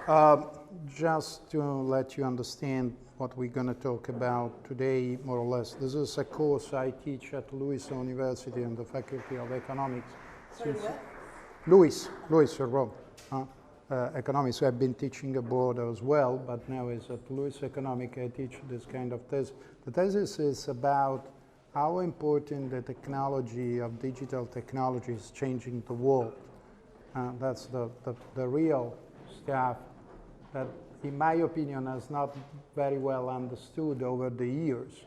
Just to let you understand what we're going to talk about today, more or less. This is a course I teach at Lewis University in the Faculty of Economics. Sorry, what? Lewis Rome. Economics. I've been teaching abroad as well, but now is at Lewis Economics. I teach this kind of thesis. The thesis is about how important the technology of digital technology is changing the world. That's the real stuff that, in my opinion, has not very well understood over the years.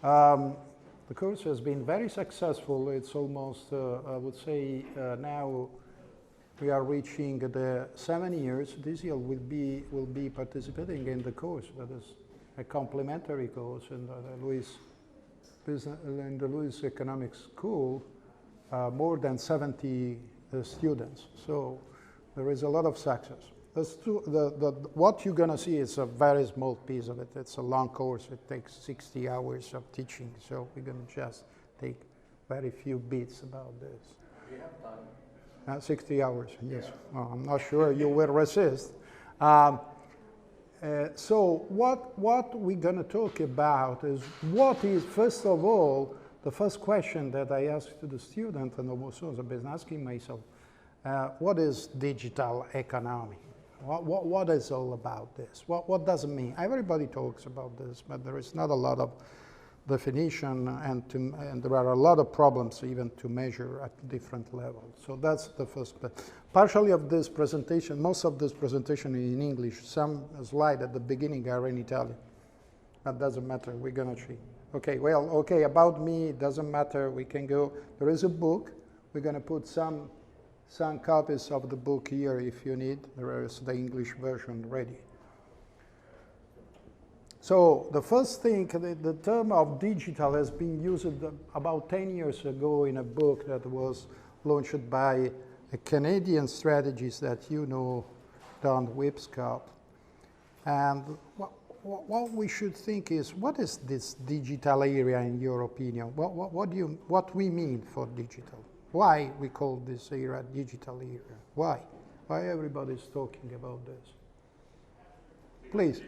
The course has been very successful. It's almost, I would say, now we are reaching the 7 years. This year will be participating in the course. That is a complementary course in the Lewis Economics School. More than 70 students. So there is a lot of success. What you're going to see is a very small piece of it. It's a long course. It takes 60 hours of teaching. So we're going to just take very few bits about this. Do you have time? 60 hours, yes. Well, I'm not sure you will resist. So what we're going to talk about is what is, first of all, the first question that I asked to the student, and also I've been asking myself, what is digital economy? What is all about this? What does it mean? Everybody talks about this, but there is not a lot of definition, and there are a lot of problems even to measure at different levels. So that's the first bit. Partially of this presentation, most of this presentation is in English. Some slides at the beginning are in Italian. That doesn't matter, we're gonna see. Okay, well, okay, about me, it doesn't matter, we can go. There is a book. We're gonna put some copies of the book here if you need. There is the English version ready. So the first thing, the term of digital has been used about 10 years ago in a book that was launched by a Canadian strategist that you know, Don Whipscott. And what we should think is, what is this digital area in your opinion? What we mean for digital? Why we call this area digital area? Why? Why everybody's talking about this? Please.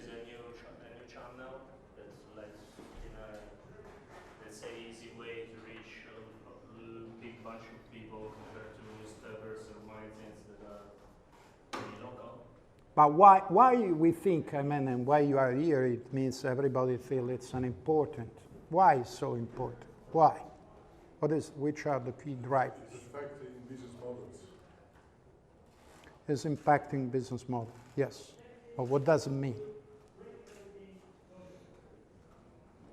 But why we think, and why you are here, it means everybody feels it's an important. Why is so important? Why? Which are the key drivers? It's affecting business models. It's impacting business model, yes. But what does it mean?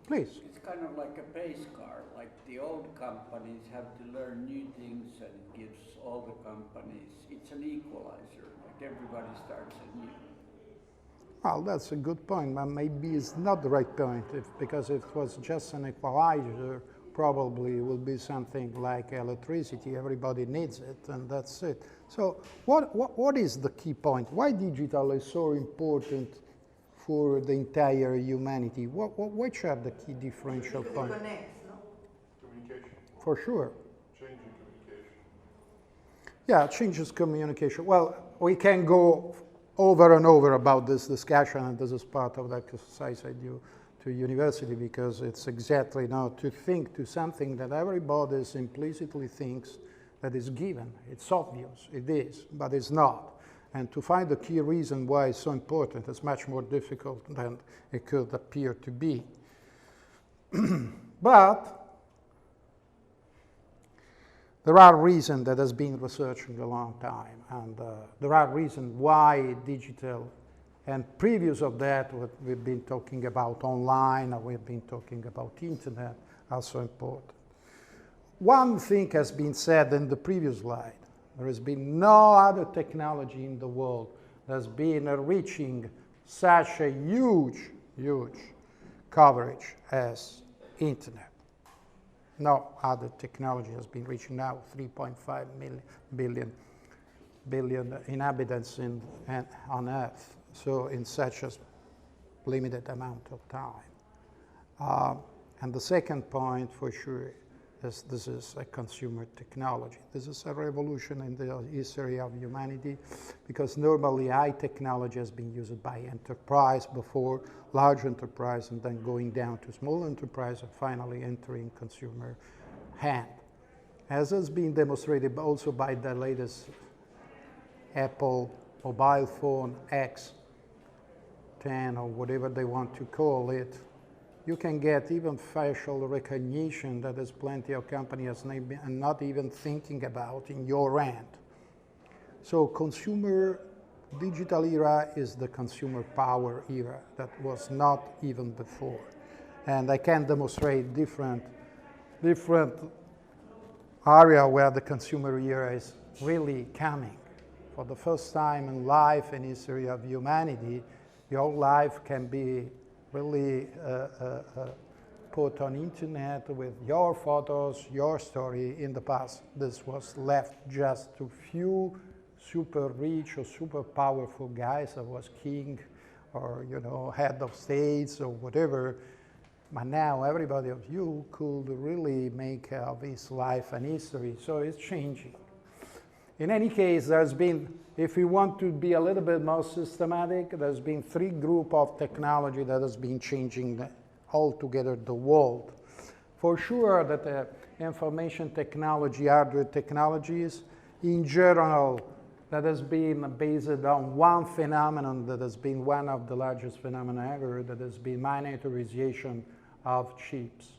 Please. It's kind of like a pace car. Like the old companies have to learn new things, and it gives all the companies, it's an equalizer. Everybody starts anew. Well, that's a good point, but maybe it's not the right point, because if it was just an equalizer, probably it will be something like electricity. Everybody needs it, and that's it. So what is the key point? Why digital is so important for the entire humanity? Which are the key differential points? Communication. For sure. Changing communication. Yeah, changes communication. Well, we can go over and over about this discussion, and this is part of the exercise I do to university, because it's exactly now to think to something that everybody implicitly thinks that is given. It's obvious, it is, but it's not. And to find the key reason why it's so important is much more difficult than it could appear to be. But there are reasons that has been researched a long time, and there are reasons why digital, and previous of that, what we've been talking about online, or we've been talking about internet, are so important. One thing has been said in the previous slide. There has been no other technology in the world that's been reaching such a huge coverage as internet. No other technology has been reaching now 3.5 billion inhabitants on Earth, so in such a limited amount of time. And the second point, for sure, This is a consumer technology. This is a revolution in the history of humanity, because normally high technology has been used by enterprise before, large enterprise, and then going down to small enterprise and finally entering consumer hand. As has been demonstrated also by the latest Apple mobile phone X10 or whatever they want to call it, you can get even facial recognition that there's plenty of companies not even thinking about in your hand. So consumer digital era is the consumer power era that was not even before. And I can demonstrate different area where the consumer era is really coming. For the first time in life and history of humanity, your life can be really put on internet with your photos, your story. In the past, this was left just to few super rich or super powerful guys that was king or head of states or whatever. But now everybody of you could really make of his life and history. So it's changing. In any case, there's been, if we want to be a little bit more systematic, there's been 3 groups of technology that has been changing altogether the world. For sure that information technology, hardware technologies, in general, that has been based on one phenomenon that has been one of the largest phenomena ever, that has been miniaturization of chips.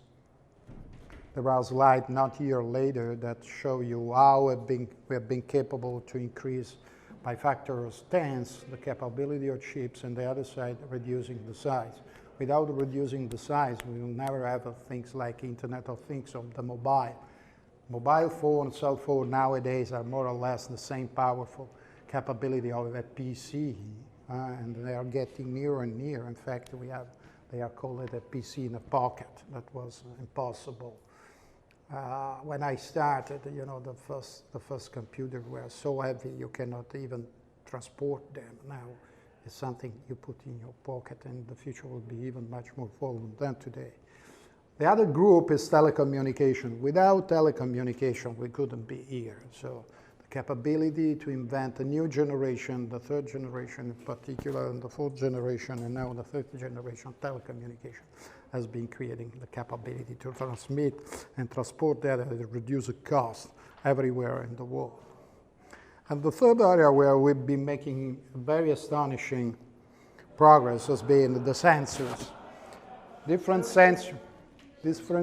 There are slides not here later that show you how we have been capable to increase by factors 10 the capability of chips, and the other side reducing the size. Without reducing the size, we will never have things like Internet of Things or the mobile. Mobile phone, cell phone nowadays are more or less the same powerful capability of a PC, and they are getting nearer and nearer. In fact, they are called a PC in a pocket. That was impossible. When I started, the first computers were so heavy you cannot even transport them. Now it's something you put in your pocket, and the future will be even much more volume than today. The other group is telecommunication. Without telecommunication, we couldn't be here. So the capability to invent a new generation, the 3rd generation in particular, and the 4th generation, and now the 5th generation telecommunication, has been creating the capability to transmit and transport data at reduced cost everywhere in the world. And the 3rd area where we've been making very astonishing progress has been the sensors. Different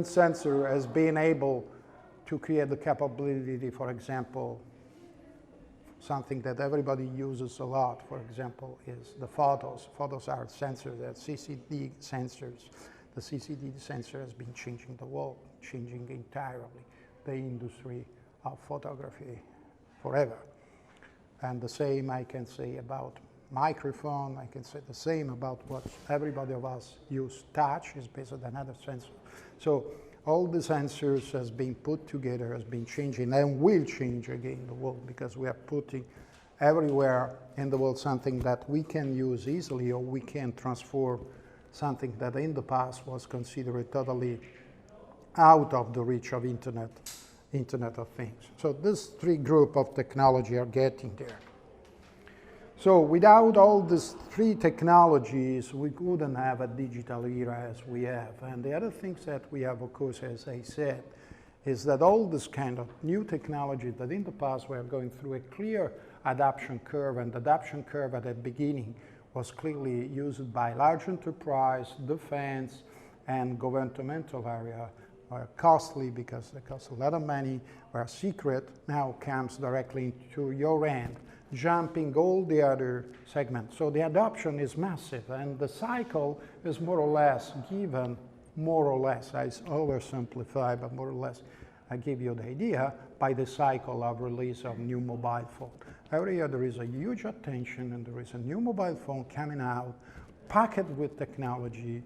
sensor has been able to create the capability, for example, something that everybody uses a lot, for example, is the photos. Photos are sensors, they're CCD sensors. The CCD sensor has been changing the world, changing entirely the industry of photography forever. And the same I can say about microphone. I can say the same about what everybody of us use. Touch is based on another sensor. So all the sensors has been put together, has been changing, and will change again the world, because we are putting everywhere in the world something that we can use easily, or we can transform something that in the past was considered totally out of the reach of Internet of Things. So these 3 groups of technology are getting there. So without all these 3 technologies, we couldn't have a digital era as we have. And the other things that we have, of course, as I said, is that all this kind of new technology that in the past were going through a clear adoption curve, and the adoption curve at the beginning was clearly used by large enterprise, defense, and governmental area, were costly because they cost a lot of money, were secret, now comes directly into your hand, jumping all the other segments. So the adoption is massive, and the cycle is more or less given, more or less, I oversimplify, but more or less I give you the idea, by the cycle of release of new mobile phone. Every year there is a huge attention, and there is a new mobile phone coming out, packed with technology,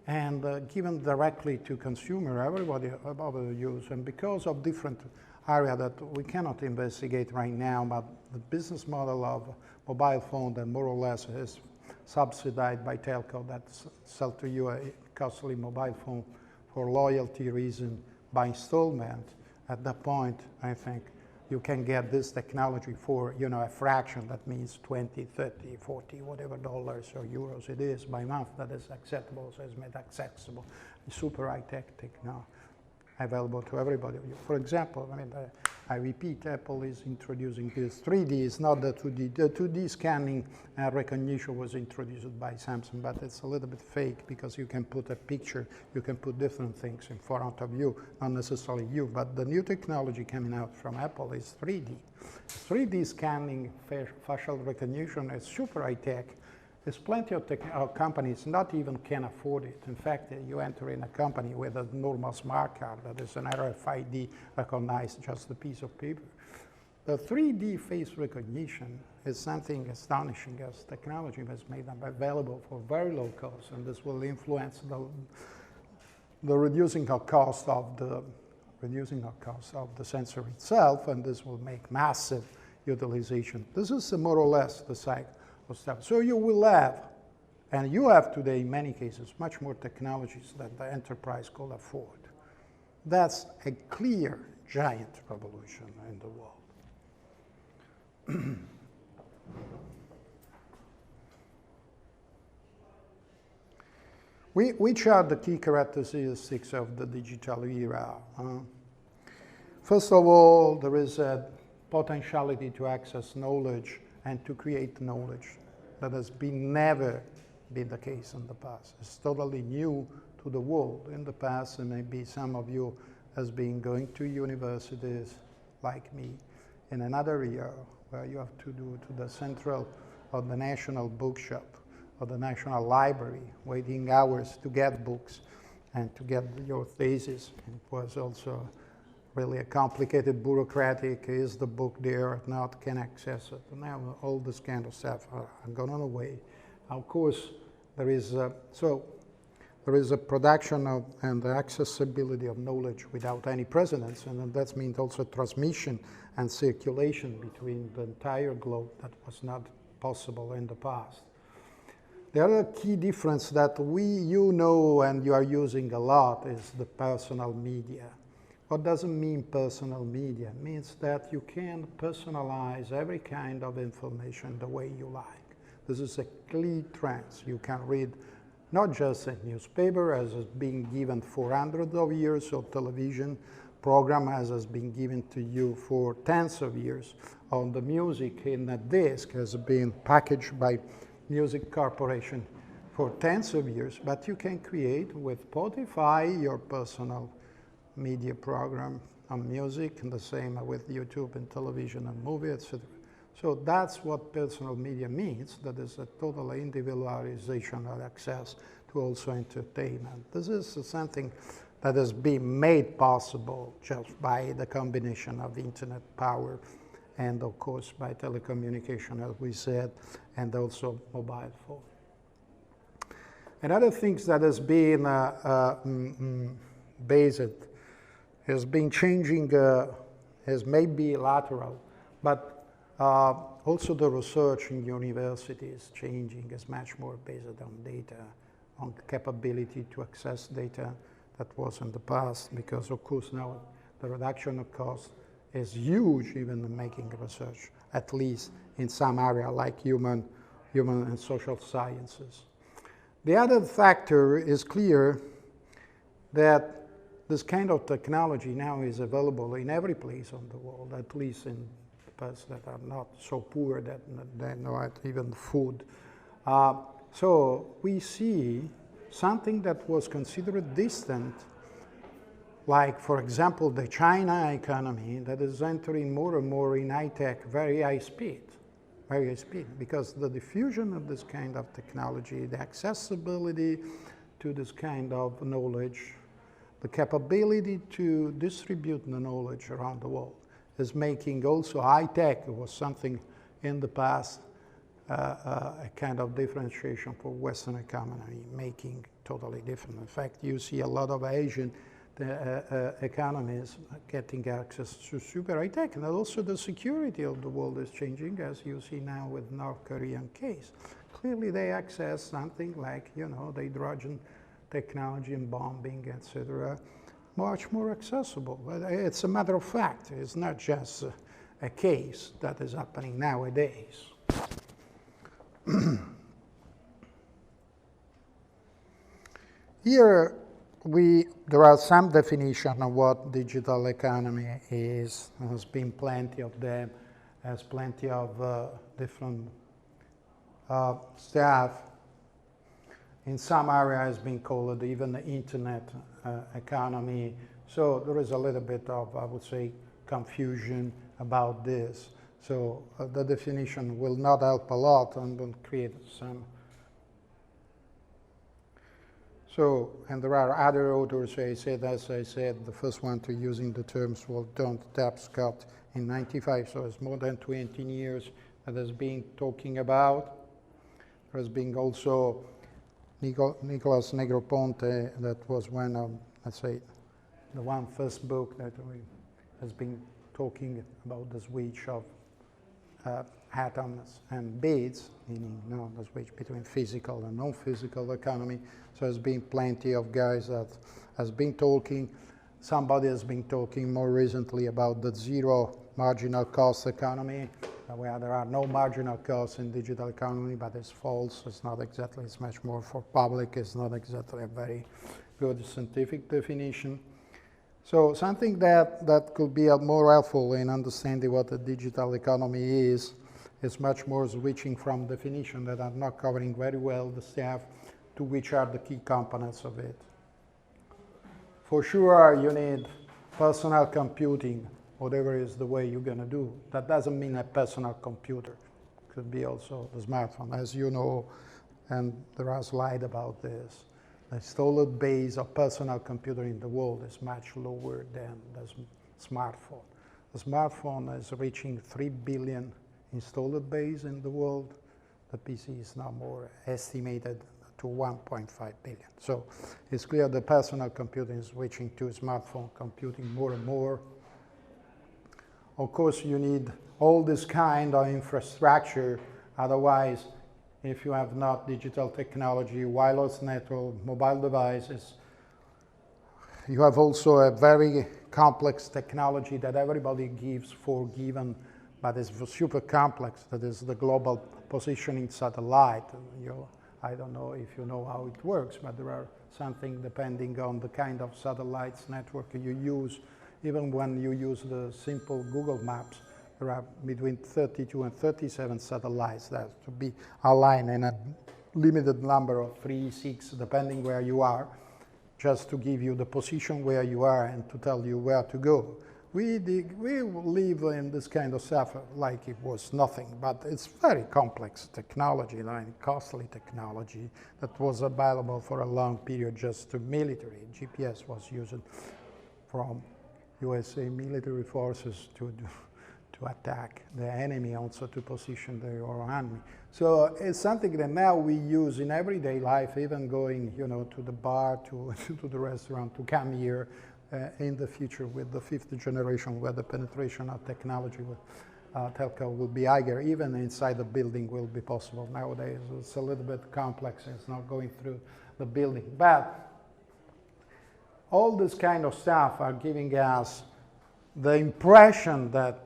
and given directly to consumer, everybody about the use. And because of different area that we cannot investigate right now, but the business model of mobile phone that more or less is subsidized by telco that sell to you a costly mobile phone for loyalty reason, by installment, at that point, I think you can get this technology for, a fraction. That means 20, 30, 40, whatever dollars or euros it is by month. That is acceptable, so it's made accessible. Super high-tech technology available to everybody. For example, I repeat, Apple is introducing this 3D. It's not the 2D. The 2D scanning recognition was introduced by Samsung, but it's a little bit fake because you can put a picture, you can put different things in front of you, not necessarily you. But the new technology coming out from Apple is 3D. 3D scanning facial recognition is super high tech. There's plenty of companies not even can afford it. In fact, you enter in a company with a normal smart card that is an RFID recognized just a piece of paper. The 3D face recognition is something astonishing as technology has made them available for very low cost, and this will influence the reducing of cost of the sensor itself, and this will make massive utilization. This is more or less the cycle. Stuff. So you will have, and you have today in many cases, much more technologies than the enterprise could afford. That's a clear giant revolution in the world. Which are the key characteristics of the digital era? First of all, there is a potentiality to access knowledge and to create knowledge that has never been the case in the past. It's totally new to the world. In the past, and maybe some of you has been going to universities like me in another year where you have to do to the central or the national bookshop or the national library, waiting hours to get books and to get your thesis. It was also really a complicated, bureaucratic, is the book there, not can access it. Now all this kind of stuff are gone away. Of course, there is a production of and the accessibility of knowledge without any precedence, and that means also transmission and circulation between the entire globe that was not possible in the past. The other key difference that you know and you are using a lot is the personal media. What does it mean personal media? It means that you can personalize every kind of information the way you like. This is a clear trend. You can read not just a newspaper as has been given for hundreds of years, or television program as has been given to you for tens of years, or the music in a disc has been packaged by Music Corporation for tens of years, but you can create with Spotify your personal media program on music, and the same with YouTube and television and movie, etc. So that's what personal media means. That is a total individualization of access to also entertainment. This is something that has been made possible just by the combination of internet power and, of course, by telecommunication, as we said, and also mobile phone. Another thing that has been based has been changing, has maybe lateral, but also the research in universities changing is much more based on data, on capability to access data that was in the past, because of course now the reduction of cost is huge even in making research, at least in some area like human and social sciences. The other factor is clear that this kind of technology now is available in every place on the world, at least in places that are not so poor that they know even food. So we see something that was considered distant, like, for example, the China economy that is entering more and more in high-tech, very high speed, because the diffusion of this kind of technology, the accessibility to this kind of knowledge, the capability to distribute the knowledge around the world is making also high-tech. It was something in the past, a kind of differentiation for Western economy, making totally different. In fact, you see a lot of Asian economies getting access to super high-tech, and also the security of the world is changing, as you see now with North Korean case. Clearly, they access something like, the hydrogen technology and bombing, etc., much more accessible. It's a matter of fact. It's not just a case that is happening nowadays. Here, there are some definition of what digital economy is. There's been plenty of them. There's plenty of different stuff. In some areas, it's been called even the internet economy. So there is a little bit of, I would say, confusion about this. So the definition will not help a lot and will create some. So, and there are other authors, as I said, the first one to using the terms was Don Tapscott in '95, so it's more than 20 years that has been talking about. There has been also Nicolas Negroponte, that was one of, let's say, the one first book that has been talking about the switch of atoms and bits, meaning the switch between physical and non-physical economy. So there's been plenty of guys that has been talking. Somebody has been talking more recently about the zero marginal cost economy, where there are no marginal costs in digital economy, but it's false. It's not exactly, it's much more for public. It's not exactly a very good scientific definition. So something that could be more helpful in understanding what a digital economy is much more switching from definition that are not covering very well the stuff to which are the key components of it. For sure, you need personal computing, whatever is the way you're going to do. That doesn't mean a personal computer. It could be also the smartphone, as you know, and there are slides about this. The installed base of personal computer in the world is much lower than the smartphone. The smartphone is reaching 3 billion installed base in the world. The PC is now more estimated to 1.5 billion. So it's clear the personal computing is switching to smartphone computing more and more. Of course, you need all this kind of infrastructure. Otherwise, if you have not digital technology, wireless network, mobile devices, you have also a very complex technology that everybody gives for given, but it's super complex. That is the global positioning satellite. I don't know if you know how it works, but there are something depending on the kind of satellites network you use. Even when you use the simple Google Maps, there are between 32 and 37 satellites that have to be aligned in a limited number of 3, 6, depending where you are, just to give you the position where you are and to tell you where to go. We live in this kind of stuff like it was nothing, but it's very complex technology, like costly technology that was available for a long period just to military. GPS was used from USA military forces to attack the enemy, also to position their army. So it's something that now we use in everyday life, even going, to the bar, to the restaurant, to come here. In the future with the 5th generation, where the penetration of technology with telco will be higher, even inside the building will be possible. Nowadays, it's a little bit complex. It's not going through the building. But all this kind of stuff are giving us the impression that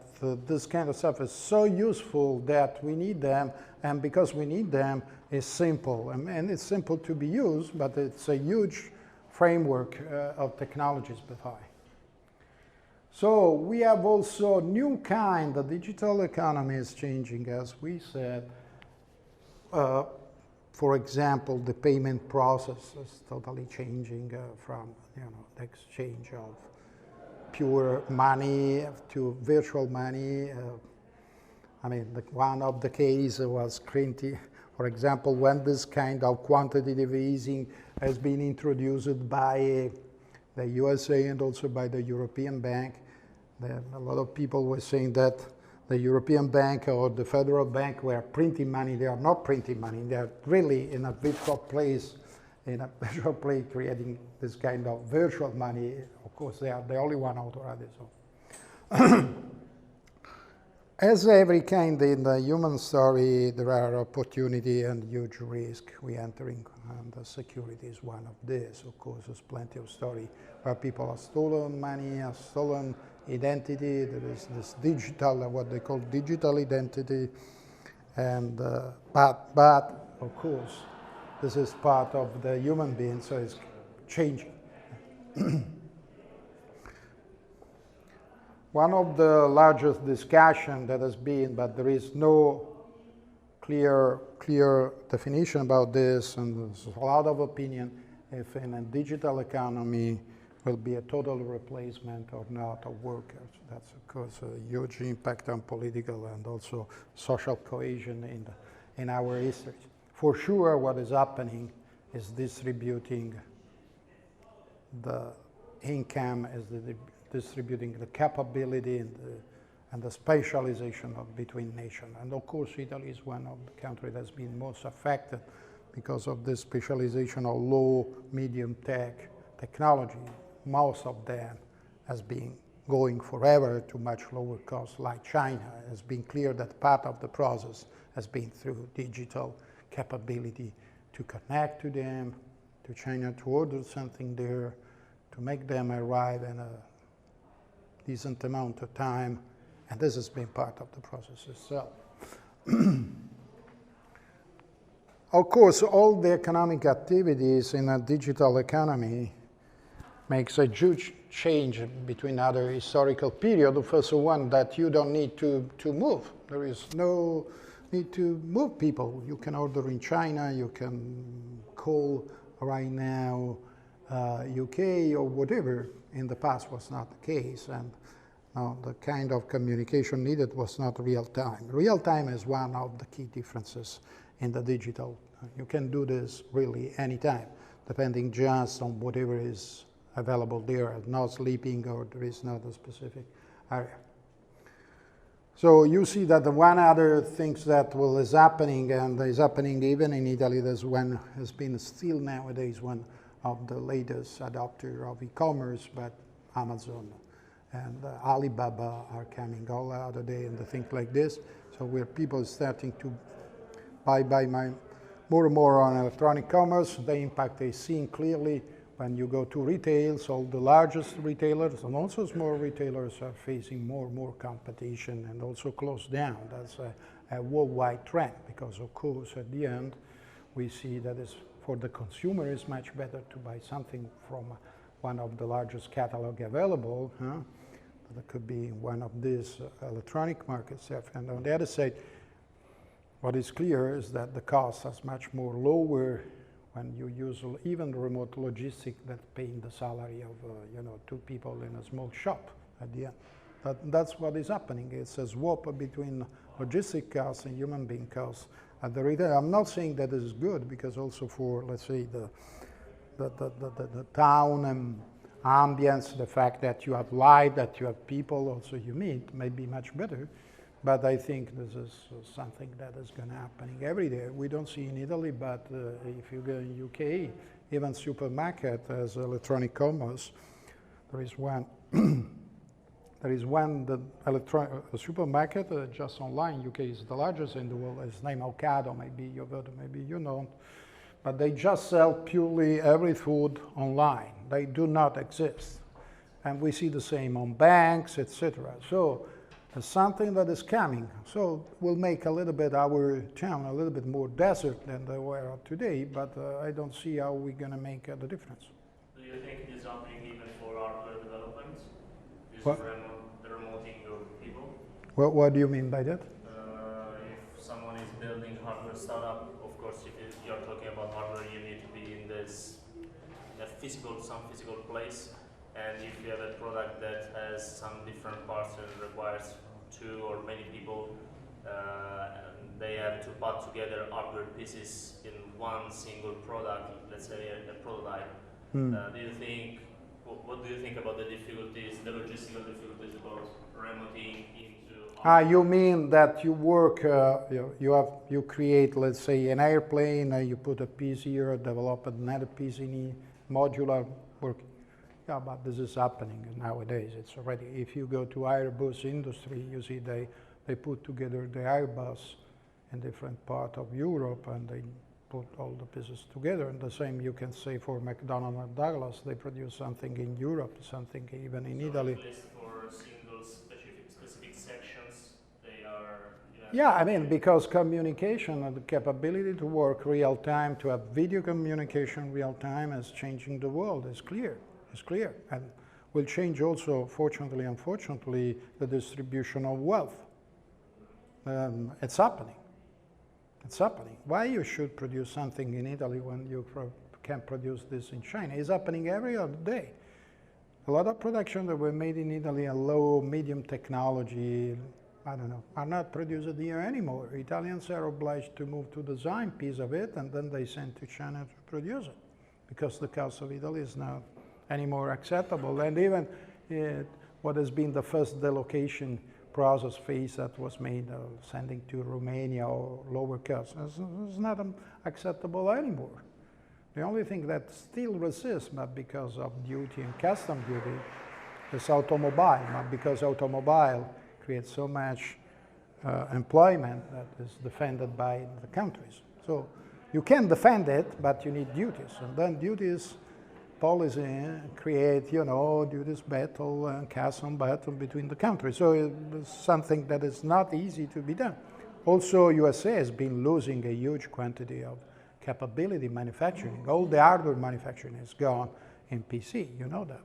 this kind of stuff is so useful that we need them, and because we need them, it's simple. And it's simple to be used, but it's a huge framework of technologies behind. So we have also new kind of digital economy is changing, as we said. For example, the payment process is totally changing from the exchange of pure money to virtual money. One of the cases was for example, when this kind of quantitative easing has been introduced by the USA and also by the European Bank, a lot of people were saying that the European Bank or the Federal Bank were printing money. They are not printing money. They are really in a virtual place, creating this kind of virtual money. Of course, they are the only one authorized. So. As every kind in the human story, there are opportunity and huge risk we entering, and the security is one of this. Of course, there's plenty of story where people have stolen money, have stolen identity. There is this digital, what they call digital identity, and but of course, this is part of the human being, so it's changing. One of the largest discussion that has been, but there is no clear definition about this, and there's a lot of opinion if in a digital economy will be a total replacement or not of workers. That's of course a huge impact on political and also social cohesion in our history. For sure, what is happening is distributing the income, distributing the capability and the specialization between nations. And of course, Italy is one of the countries that has been most affected because of this specialization of low, medium technology. Most of them has been going forever to much lower cost, like China. It has been clear that part of the process has been through digital capability to connect to them, to China, to order something there, to make them arrive in a decent amount of time, and this has been part of the process itself. Of course, all the economic activities in a digital economy makes a huge change between other historical periods. The first one that you don't need to move. There is no need to move people. You can order in China, you can call right now UK or whatever. In the past was not the case, and the kind of communication needed was not real time. Real time is one of the key differences in the digital. You can do this really anytime, depending just on whatever is available there, not sleeping or there is not a specific area. So you see that the one other things that is happening, and is happening even in Italy, there's one has been still nowadays one of the latest adopter of e-commerce, but Amazon and Alibaba are coming all other day and things like this. So where people are starting to buy more and more on electronic commerce, the impact is seen clearly when you go to retail. So the largest retailers and also small retailers are facing more and more competition and also close down. That's a worldwide trend, because of course at the end we see that is for the consumer it's much better to buy something from one of the largest catalog available. That could be one of these electronic markets. And on the other side, what is clear is that the cost is much more lower when you use even remote logistics than paying the salary of two people in a small shop at the end. That's what is happening. It's a swap between logistic costs and human being costs at the retail. I'm not saying that is good, because also for, let's say, the town and ambience, the fact that you have light, that you have people also you meet, may be much better. But I think this is something that is going to happen every day. We don't see in Italy, but if you go in UK, even supermarket has electronic commerce. There is one. There is one the supermarket just online. UK is the largest in the world. It's named Ocado. Maybe you've heard, maybe you don't. But they just sell purely every food online. They do not exist, and we see the same on banks, etc. So it's something that is coming. So we'll make a little bit our town a little bit more desert than they were today. But I don't see how we're going to make the difference. Do you think it is happening even for hardware development? What? The remoting of people? What do you mean by that? If someone is building hardware startup, of course, if you're talking about hardware, you need to be in some physical place. And if you have a product that has some different parts and requires two or many people, and they have to put together hardware pieces in one single product, let's say a prototype. What do you think about the difficulties, the logistical difficulties about remoting into? You mean that you work, you create, let's say, an airplane, you put a piece here, develop another piece in modular work. Yeah, but this is happening nowadays. It's already, if you go to Airbus industry, you see they They put together the Airbus in different part of Europe, and they put all the pieces together. And the same you can say for McDonnell and Douglas. They produce something in Europe, something even in Italy. At least for single specific sections, they are. Yeah, I mean, because communication and the capability to work real time, to have video communication real time, is changing the world. It's clear. It's clear, and will change also, fortunately, unfortunately, the distribution of wealth. It's happening. It's happening. Why you should produce something in Italy when you can produce this in China? It's happening every other day. A lot of production that were made in Italy are low, medium technology, I don't know, are not produced here anymore. Italians are obliged to move to design piece of it, and then they send to China to produce it, because the cost of Italy is not anymore acceptable. And even what has been the first delocation process phase that was made, sending to Romania or lower cost, is not acceptable anymore. The only thing that still resists, but because of duty and custom duty, is automobile, not because automobile creates so much employment that is defended by the countries. So you can defend it, but you need duties, and then duties policy create, duties battle and custom battle between the countries. So it's something that is not easy to be done. Also, USA has been losing a huge quantity of capability manufacturing. All the hardware manufacturing is gone in PC, you know that.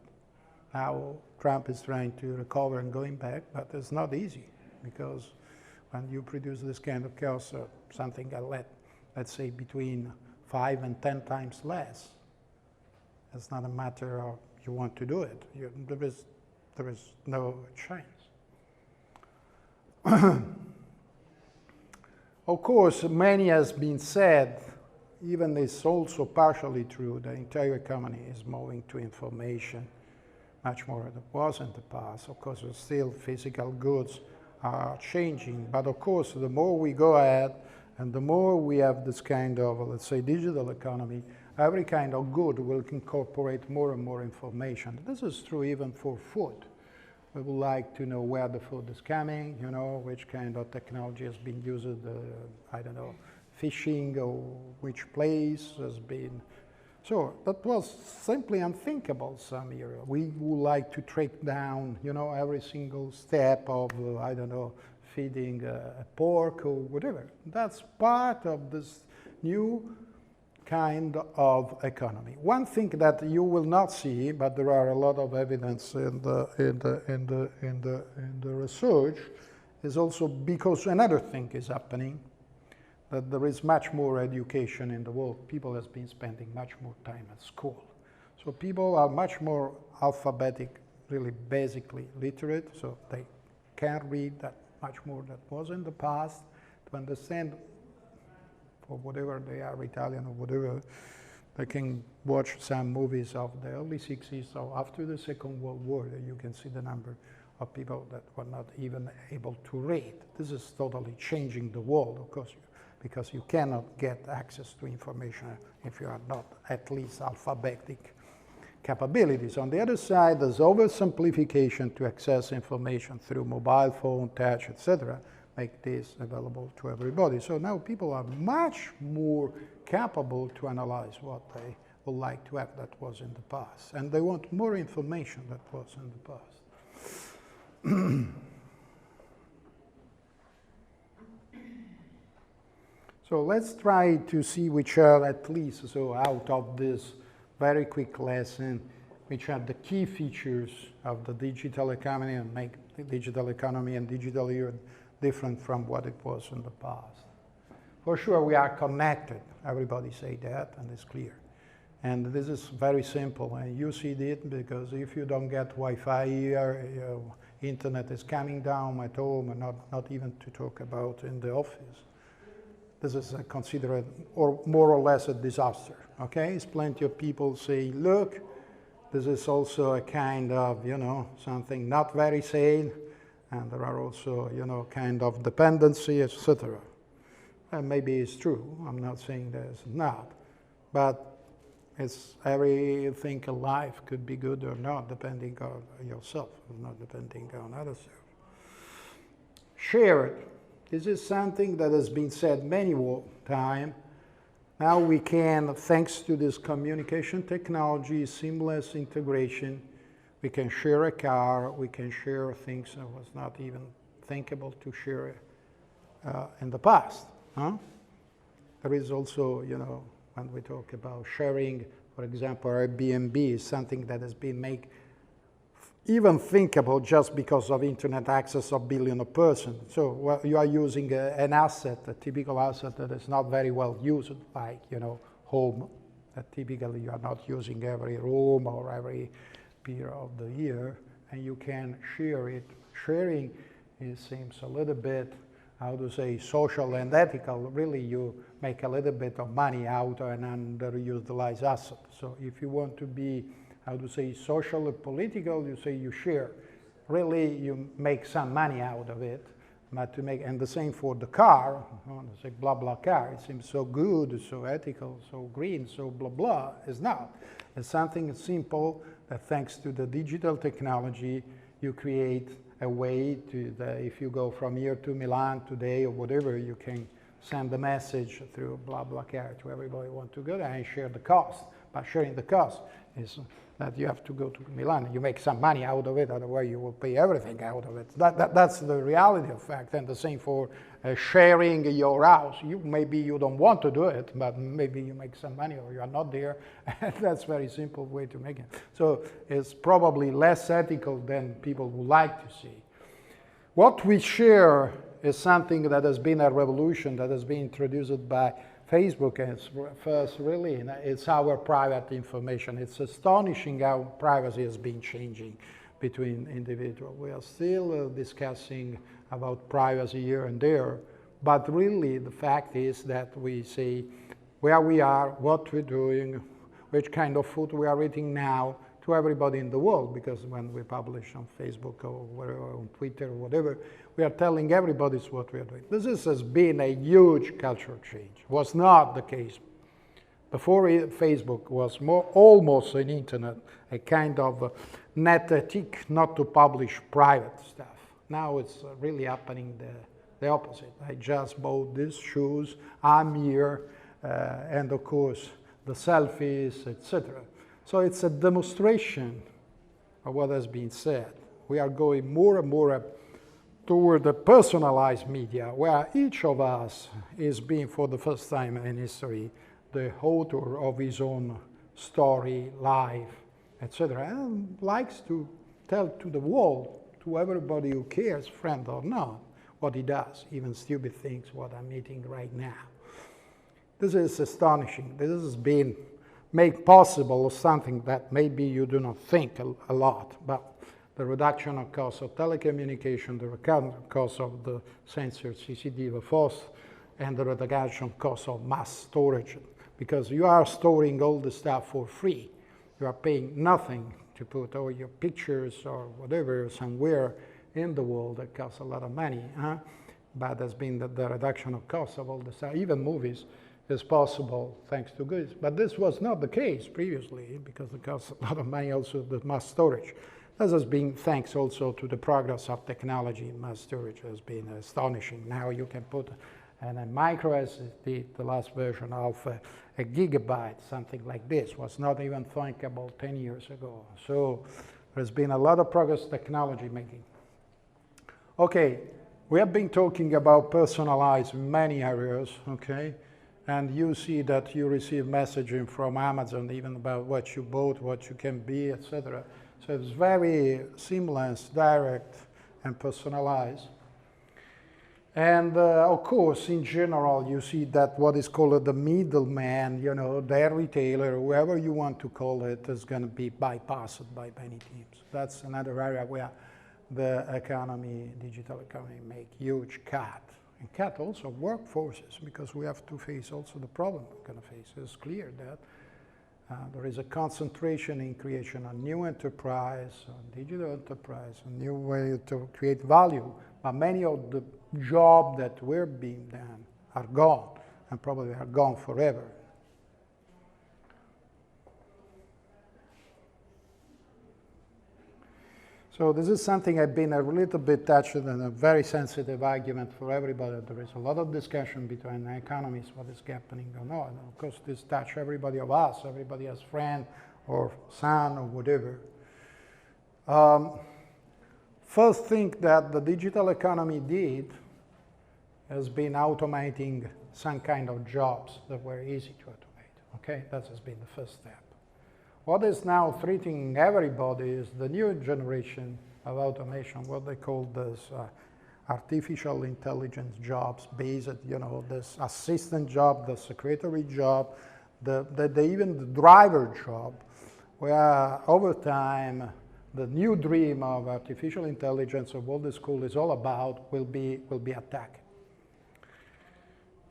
Now Trump is trying to recover and going back, but it's not easy, because when you produce this kind of chaos, something let's say between 5 and 10 times less, it's not a matter of you want to do it. There is no chance. Of course, many has been said, even it's also partially true, the entire economy is moving to information much more than it was in the past. Of course, still physical goods are changing, but of course, the more we go ahead and the more we have this kind of, let's say, digital economy, every kind of good will incorporate more and more information. This is true even for food. We would like to know where the food is coming, which kind of technology has been used, I don't know, fishing, or which place has been. So that was simply unthinkable some years ago. We would like to track down, every single step of, I don't know, feeding a pork or whatever. That's part of this new kind of economy. One thing that you will not see, but there are a lot of evidence in the research, is also because another thing is happening, that there is much more education in the world. People have been spending much more time at school. So people are much more alphabetic, really basically literate, so they can read that much more than was in the past to understand, for whatever they are, Italian or whatever, they can watch some movies of the early 60s, so after the Second World War, you can see the number of people that were not even able to read. This is totally changing the world, of course, because you cannot get access to information if you are not at least alphabetic capabilities. On the other side, there's oversimplification to access information through mobile phone, touch, etc., make this available to everybody. So now people are much more capable to analyze what they would like to have that was in the past. And they want more information that was in the past. So let's try to see which are at least, so out of this very quick lesson, which are the key features of the digital economy and make the digital economy and digital era different from what it was in the past. For sure, we are connected. Everybody say that, and it's clear. And this is very simple, and you see it because if you don't get Wi-Fi here, internet is coming down at home, and not even to talk about in the office. This is considered, or more or less, a disaster. Okay, it's plenty of people say, look, this is also a kind of, something not very sane, and there are also, kind of dependency, etc. And maybe it's true. I'm not saying that it's not, but it's everything in life could be good or not, depending on yourself, not depending on others. share it. This is something that has been said many times. Now we can, thanks to this communication technology, seamless integration, we can share a car, we can share things that was not even thinkable to share in the past. Huh? There is also, you know, when we talk about sharing, for example, Airbnb is something that has been made even thinkable just because of internet access of billions of persons. So you are using an asset, a typical asset that is not very well used, like, you know, home, that typically you are not using every room or every period of the year, and you can share it. Sharing, it seems a little bit, how to say, social and ethical. Really, you make a little bit of money out of an underutilized asset. So if you want to be, how to say, social or political, you say you share. Really, you make some money out of it. But to make, and the same for the car, say blah blah car, it seems so good, so ethical, so green, so blah blah. It's not. It's something simple that thanks to the digital technology, you create a way to, if you go from here to Milan today or whatever, you can send a message through blah blah car to everybody who want to go there and share the cost. But sharing the cost is that you have to go to Milan. You make some money out of it, otherwise you will pay everything out of it. That's the reality of fact. And the same for sharing your house. Maybe you don't want to do it, but maybe you make some money or you are not there. That's a very simple way to make it. So it's probably less ethical than people would like to see. What we share is something that has been a revolution that has been introduced by Facebook, and it's first really, it's our private information. It's astonishing how privacy has been changing between individuals. We are still discussing about privacy here and there, but really the fact is that we say where we are, what we're doing, which kind of food we are eating now to everybody in the world, because when we publish on Facebook or on Twitter or whatever, we are telling everybody what we are doing. This has been a huge cultural change. Was not the case. Before Facebook was almost an internet, a kind of net ethique not to publish private stuff. Now it's really happening the opposite. I just bought these shoes, I'm here, and of course the selfies, etc. So it's a demonstration of what has been said. We are going more and more toward the personalized media, where each of us is being, for the first time in history, the author of his own story, life, etc., and likes to tell to the world, to everybody who cares, friend or not, what he does, even stupid things, what I'm eating right now. This is astonishing. This has been made possible something that maybe you do not think a lot, but the reduction of cost of telecommunication, the reduction cost of the sensor CCD, the FOS, and the reduction cost of mass storage, because you are storing all the stuff for free. You are paying nothing to put all your pictures or whatever somewhere in the world that costs a lot of money. But there's been the reduction of cost of all the stuff, even movies, is possible thanks to goods. But this was not the case previously, because it costs a lot of money also, the mass storage. This has been thanks also to the progress of technology in mass storage. Has been astonishing. Now you can put in a micro SD, the last version of a gigabyte, something like this, was not even thinkable 10 years ago. So there's been a lot of progress technology making. Okay, we have been talking about personalized in many areas, okay? And you see that you receive messaging from Amazon even about what you bought, what you can be, etc. So it's very seamless, direct, and personalized. And of course, in general, you see that what is called the middleman, you know, the retailer, whoever you want to call it, is going to be bypassed by many teams. That's another area where the economy, digital economy, make huge cut. And cut also workforces, because we have to face also the problem we're going to face. It's clear that there is a concentration in creation of new enterprise, on digital enterprise, a new way to create value. But many of the jobs that were being done are gone, and probably are gone forever. So this is something I've been a little bit touched on, a very sensitive argument for everybody. There is a lot of discussion between economists what is happening or not. And of course, this touches everybody of us. Everybody has friend or son or whatever. First thing that the digital economy did has been automating some kind of jobs that were easy to automate. Okay, that has been the first step. What is now threatening everybody is the new generation of automation, what they call this artificial intelligence jobs, based, this assistant job, the secretary job, even the driver job, where over time the new dream of artificial intelligence, of what the school is all about, will be attacked.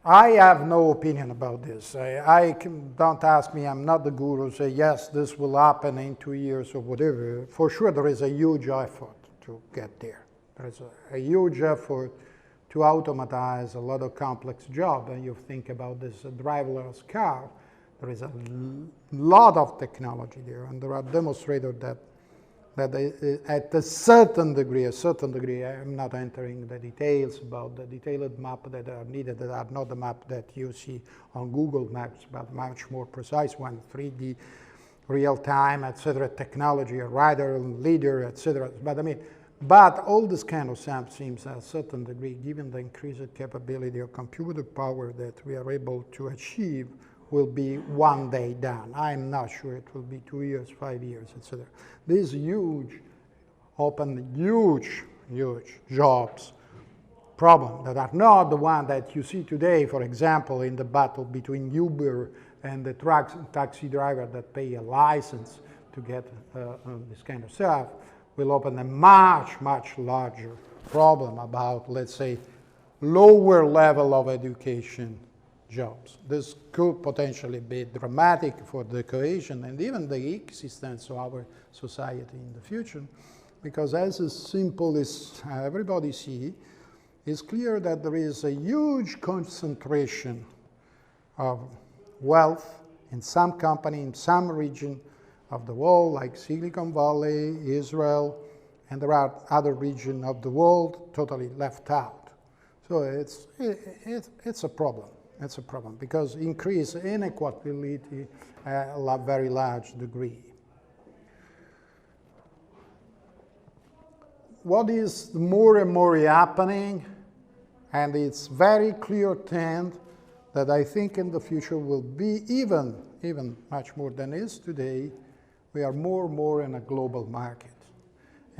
I have no opinion about this. Don't ask me, I'm not the guru, say yes, this will happen in 2 years or whatever. For sure, there is a huge effort to get there. There is a huge effort to automatize a lot of complex jobs. And you think about this driverless car, there is a lot of technology there, and there are demonstrators that at a certain degree, I'm not entering the details about the detailed map that are needed, that are not the map that you see on Google Maps, but much more precise one, 3D, real-time, etc., technology, a rider, leader, etc. But all this kind of stuff seems at a certain degree, given the increased capability of computer power that we are able to achieve, will be one day done. I'm not sure it will be 2 years, 5 years, etc. These huge jobs problem that are not the one that you see today, for example, in the battle between Uber and the taxi driver that pay a license to get this kind of stuff, will open a much, much larger problem about, let's say, lower level of education jobs. This could potentially be dramatic for the cohesion and even the existence of our society in the future, because as simple as everybody sees, it's clear that there is a huge concentration of wealth in some company, in some region of the world, like Silicon Valley, Israel, and there are other regions of the world totally left out. So it's a problem. It's a problem because increase inequality at a very large degree. What is more and more happening, and it's very clear trend that I think in the future will be even much more than is today, we are more and more in a global market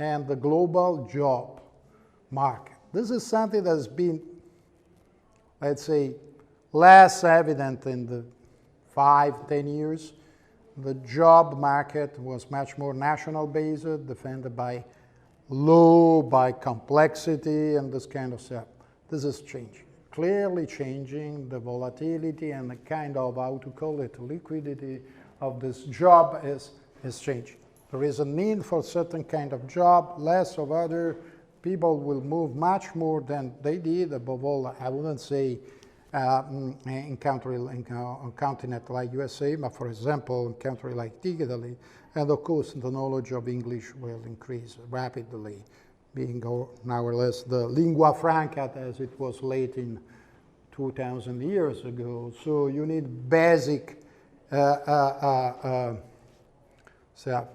and the global job market. This is something that has been, let's say, less evident in the 5-10 years. The job market was much more national based, defended by law, by complexity, and this kind of stuff. This is changing, clearly changing. The volatility and the kind of, how to call it, liquidity of this job is changing. There is a need for certain kind of job, less of other. People will move much more than they did. Above all, I wouldn't say in a continent like USA, but for example, in a country like Italy, and of course the knowledge of English will increase rapidly, being now or less the lingua franca as it was late in 2,000 years ago. So you need basic stuff.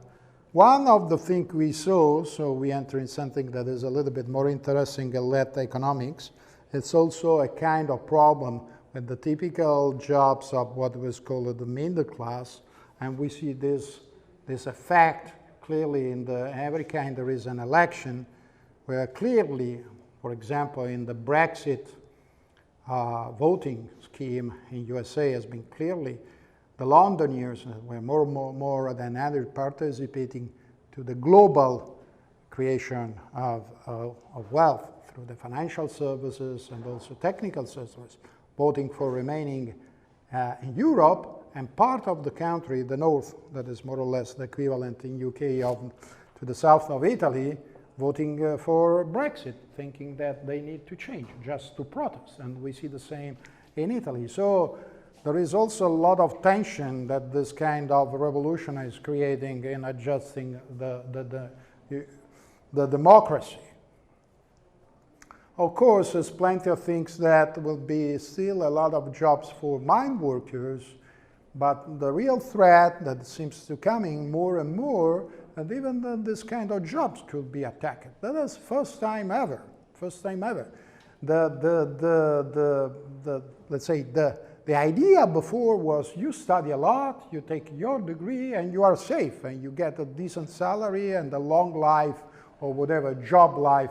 One of the things we saw, so we enter in something that is a little bit more interesting and less economics. It's also a kind of problem with the typical jobs of what was called the middle class, and we see this effect clearly in every kind there is an election, where clearly, for example, in the Brexit voting scheme in USA has been clearly the Londoners were more than others participating to the global creation of wealth through the financial services and also technical services, voting for remaining in Europe, and part of the country, the north, that is more or less the equivalent in UK to the south of Italy, voting for Brexit, thinking that they need to change, just to protest. And we see the same in Italy. So there is also a lot of tension that this kind of revolution is creating in adjusting the democracy. Of course, there's plenty of things that will be still a lot of jobs for mine workers, but the real threat that seems to coming more and more, and even this kind of jobs could be attacked. That is first time ever. First time ever. Let's say the idea before was you study a lot, you take your degree, and you are safe, and you get a decent salary and a long life or whatever job life,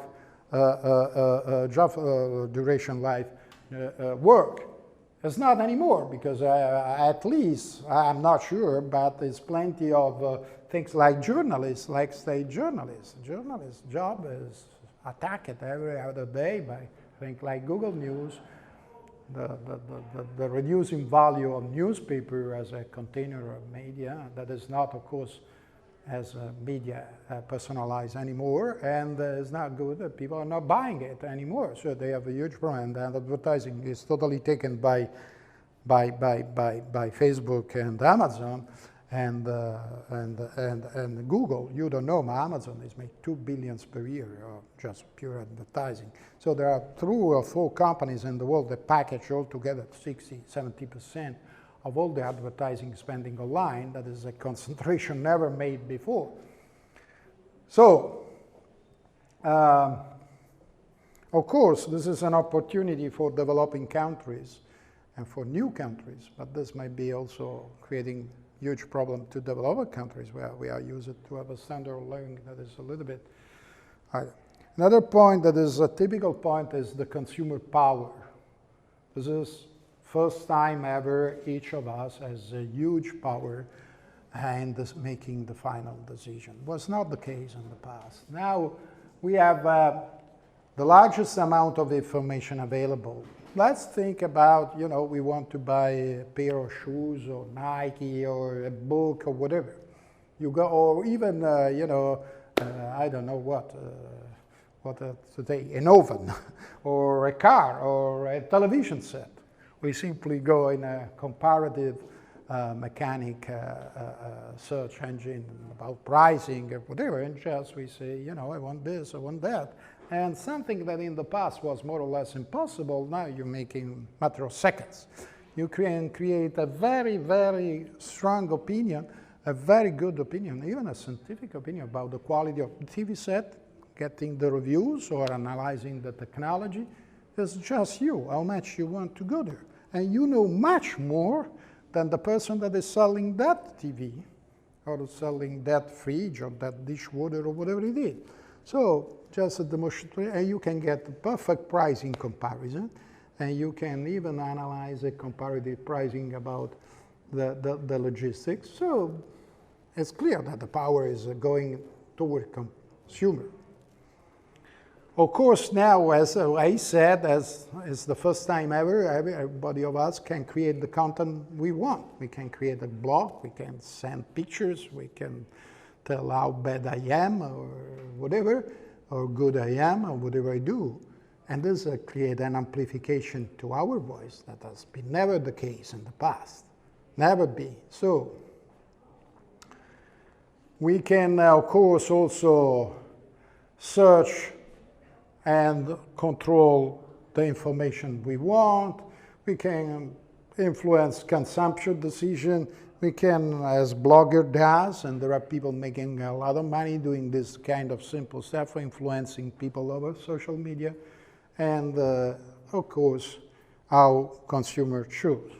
duration life work. It's not anymore because at least, I'm not sure, but there's plenty of things like journalists, like state journalists. Journalists' job is attacked every other day by things like Google News, the reducing value of newspaper as a container of media that is not, of course, as media personalized anymore, and it's not good that people are not buying it anymore. So they have a huge problem, and advertising is totally taken by Facebook and Amazon and Google. You don't know, Amazon is making $2 billion per year of just pure advertising. So there are 3 or 4 companies in the world that package altogether 60–70% of all the advertising spending online. That is a concentration never made before. So, of course, this is an opportunity for developing countries and for new countries, but this might be also creating huge problem to developed countries where we are used to have a standard of living that is a little bit higher. Another point that is a typical point is the consumer power. This is first time ever each of us has a huge power in making the final decision. Was not the case in the past. Now we have the largest amount of information available. Let's think about, you know, we want to buy a pair of shoes or Nike or a book or whatever. You go, or even, you know, I don't know what today, an oven or a car or a television set. We simply go in a comparative mechanic search engine about pricing or whatever, and just we say, you know, I want this, I want that. And something that in the past was more or less impossible, now you're making a matter of seconds. You can create a very, very strong opinion, a very good opinion, even a scientific opinion about the quality of the TV set, getting the reviews or analyzing the technology. It's just you, how much you want to go there. And you know much more than the person that is selling that TV or selling that fridge or that dishwater or whatever it is. So just a demonstration, and you can get the perfect pricing comparison, and you can even analyze a comparative pricing about the logistics. So it's clear that the power is going toward consumer. Of course, now, as I said, as it's the first time ever, everybody of us can create the content we want. We can create a blog, we can send pictures, we can tell how bad I am or whatever, or good I am or whatever I do. And this create an amplification to our voice that has been never the case in the past, never be. So we can, of course, also search and control the information we want. We can influence consumption decision. We can, as blogger does, and there are people making a lot of money doing this kind of simple stuff, influencing people over social media, and of course, how consumers choose.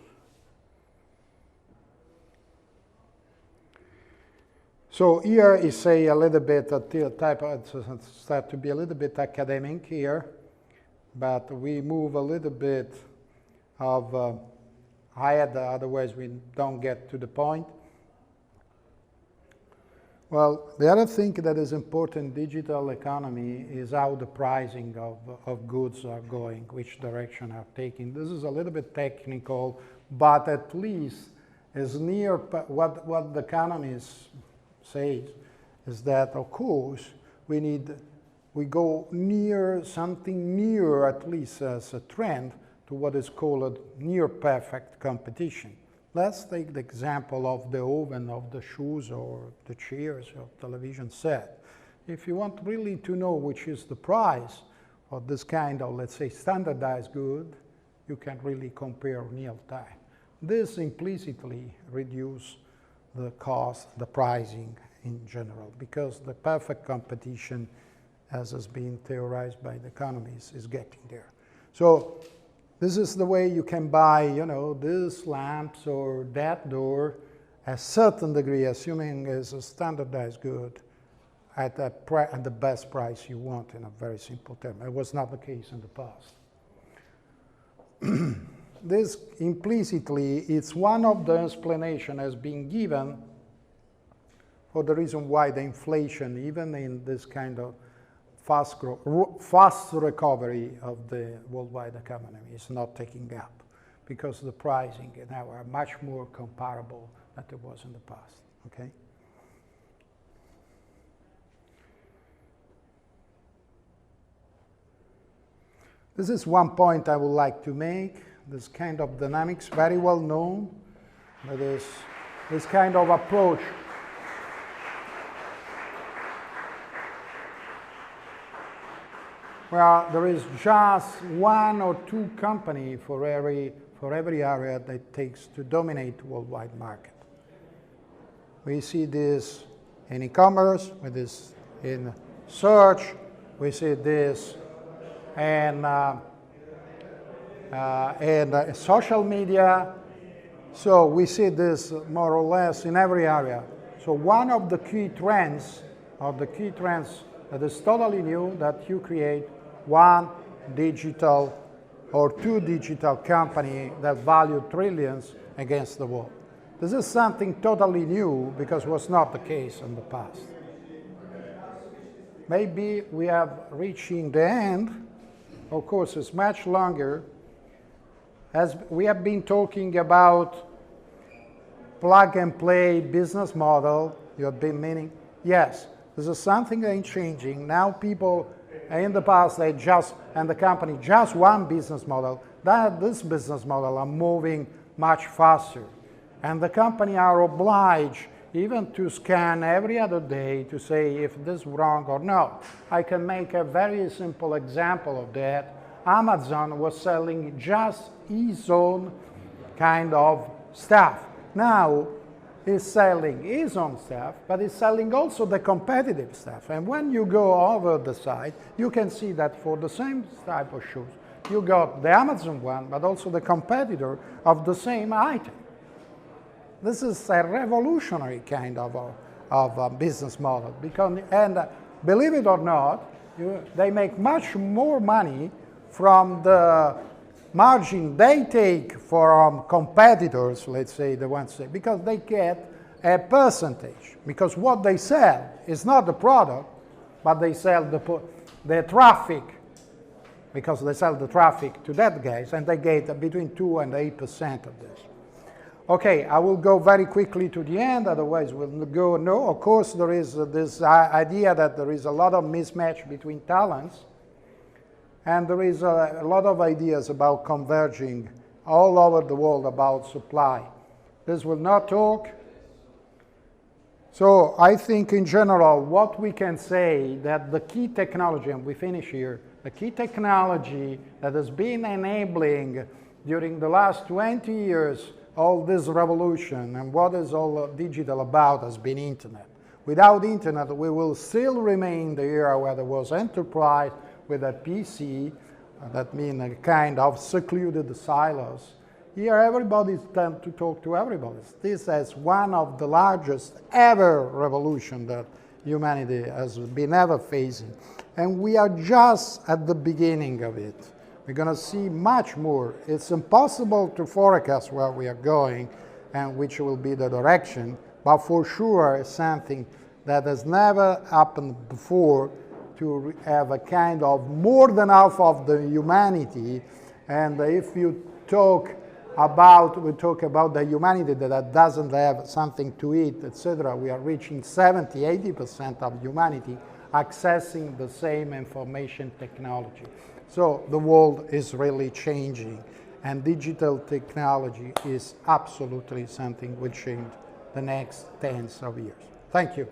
So here is a little bit start to be a little bit academic here, but we move a little bit of ahead, otherwise we don't get to the point. Well, the other thing that is important in digital economy is how the pricing of goods are going, which direction are taking. This is a little bit technical, but at least is near what the economists say is that, of course, we go near something near, at least as a trend, to what is called near perfect competition. Let's take the example of the oven, of the shoes, or the chairs, or television set. If you want really to know which is the price of this kind of, let's say, standardized good, you can really compare real time. This implicitly reduces the cost, the pricing in general, because the perfect competition, as has been theorized by the economists, is getting there. So this is the way you can buy, you know, these lamps or that door at a certain degree, assuming it's a standardized good, at the best price you want in a very simple term. It was not the case in the past. This implicitly, it's one of the explanations has been given for the reason why the inflation, even in this kind of fast recovery of the worldwide economy, is not taking up, because the pricing now are much more comparable than it was in the past. Okay. This is one point I would like to make. This kind of dynamics, very well known. That is this kind of approach. Well, there is just one or two companies for every area that it takes to dominate the worldwide market. We see this in e-commerce, with this in search, we see this in social media. So we see this more or less in every area. So one of the key trends, that is totally new, that you create one digital or two digital company that value trillions against the world. This is something totally new, because it was not the case in the past. Maybe we are reaching the end. Of course, it's much longer. As we have been talking about plug and play business model, you have been meaning, yes, this is something that is changing. Now people, in the past, they just, and the company, just one business model. This business model are moving much faster. And the company are obliged even to scan every other day to say if this is wrong or not. I can make a very simple example of that. Amazon was selling just his own kind of stuff. Now it's selling his own stuff, but it's selling also the competitive stuff. And when you go over the site, you can see that for the same type of shoes, you got the Amazon one, but also the competitor of the same item. This is a revolutionary kind of business model, because, and believe it or not, they make much more money from the margin they take from competitors, let's say the ones, because they get a percentage. Because what they sell is not the product, but they sell the traffic, because they sell the traffic to that guys, and they get between 2 and 8% of this. Okay, I will go very quickly to the end, otherwise we'll go, no, of course there is this idea that there is a lot of mismatch between talents, and there is a lot of ideas about converging all over the world about supply. This will not talk. So I think in general, what we can say that the key technology, and we finish here, the key technology that has been enabling during the last 20 years all this revolution and what is all digital about has been internet. Without internet, we will still remain the era where there was enterprise with a PC, that means a kind of secluded silos. Here everybody tends to talk to everybody. This is one of the largest ever revolution that humanity has been ever facing. And we are just at the beginning of it. We're going to see much more. It's impossible to forecast where we are going and which will be the direction, but for sure it's something that has never happened before, to have a kind of more than half of the humanity. And if you talk about, we talk about the humanity that doesn't have something to eat, etc., we are reaching 70, 80% of humanity accessing the same information technology. So the world is really changing, and digital technology is absolutely something which will change the next tens of years. Thank you.